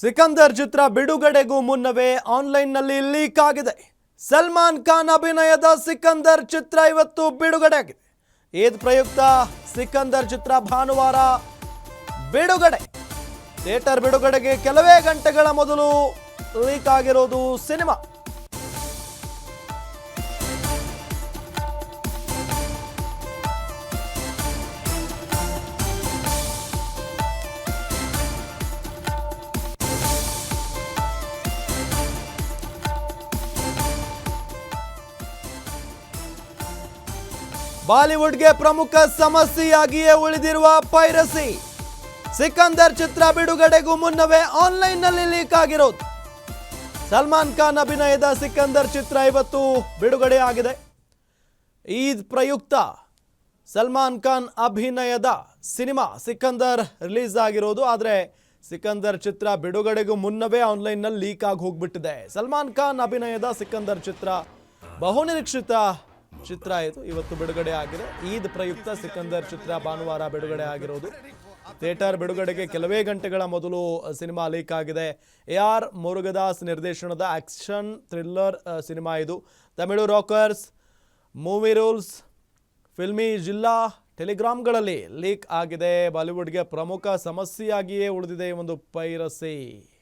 ಸಿಕಂದರ್ ಚಿತ್ರ ಬಿಡುಗಡೆಗೂ ಮುನ್ನವೇ ಆನ್ಲೈನ್ನಲ್ಲಿ ಲೀಕ್ ಆಗಿದೆ. ಸಲ್ಮಾನ್ ಖಾನ್ ಅಭಿನಯದ ಸಿಕಂದರ್ ಚಿತ್ರ ಇವತ್ತು ಬಿಡುಗಡೆ ಆಗಿದೆ. ಈದ್ ಪ್ರಯುಕ್ತ ಸಿಕಂದರ್ ಚಿತ್ರ ಭಾನುವಾರ ಬಿಡುಗಡೆ. ಥಿಯೇಟರ್ ಬಿಡುಗಡೆಗೆ ಕೆಲವೇ ಗಂಟೆಗಳ ಮೊದಲು ಲೀಕ್ ಆಗಿರೋದು ಸಿನಿಮಾ. ಬಾಲಿವುಡ್ಗೆ ಪ್ರಮುಖ ಸಮಸ್ಯೆಯಾಗಿಯೇ ಉಳಿದಿರುವ ಪೈರಸಿ. ಸಿಕಂದರ್ ಚಿತ್ರ ಬಿಡುಗಡೆಗೂ ಮುನ್ನವೇ ಆನ್ಲೈನ್ನಲ್ಲಿ ಲೀಕ್ ಆಗಿರೋದು. ಸಲ್ಮಾನ್ ಖಾನ್ ಅಭಿನಯದ ಸಿಕಂದರ್ ಚಿತ್ರ ಇವತ್ತು ಬಿಡುಗಡೆ ಆಗಿದೆ. ಈದ್ ಪ್ರಯುಕ್ತ ಸಲ್ಮಾನ್ ಖಾನ್ ಅಭಿನಯದ ಸಿನಿಮಾ ಸಿಕಂದರ್ ರಿಲೀಸ್ ಆಗಿರೋದು. ಆದರೆ ಸಿಕಂದರ್ ಚಿತ್ರ ಬಿಡುಗಡೆಗೂ ಮುನ್ನವೇ ಆನ್ಲೈನ್ನಲ್ಲಿ ಲೀಕ್ ಆಗಿ ಹೋಗ್ಬಿಟ್ಟಿದೆ. ಸಲ್ಮಾನ್ ಖಾನ್ ಅಭಿನಯದ ಸಿಕಂದರ್ ಚಿತ್ರ ಬಹುನಿರೀಕ್ಷಿತ ಚಿತ್ರ ಇವತ್ತು ಬಿಡುಗಡೆ ಆಗಿದೆ. ಈದ್ ಪ್ರಯುಕ್ತ ಸಿಕಂದರ್ ಚಿತ್ರ ಭಾನುವಾರ ಬಿಡುಗಡೆ ಆಗಿರೋದು. ಥಿಯೇಟರ್ ಬಿಡುಗಡೆಗೆ ಕೆಲವೇ ಗಂಟೆಗಳ ಮೊದಲು ಸಿನಿಮಾ ಲೀಕ್ ಆಗಿದೆ. AR ಮುರುಗದಾಸ್ ನಿರ್ದೇಶನದ ಆಕ್ಷನ್ ಥ್ರಿಲ್ಲರ್ ಸಿನಿಮಾ ಇದು. Tamil Rockers, movie rules, filmy ಜಿಲ್ಲಾ ಟೆಲಿಗ್ರಾಮ್ಗಳಲ್ಲಿ ಲೀಕ್ ಆಗಿದೆ. ಬಾಲಿವುಡ್ಗೆ ಪ್ರಮುಖ ಸಮಸ್ಯೆಯಾಗಿಯೇ ಉಳಿದಿದೆ ಒಂದು ಪೈರಸಿ.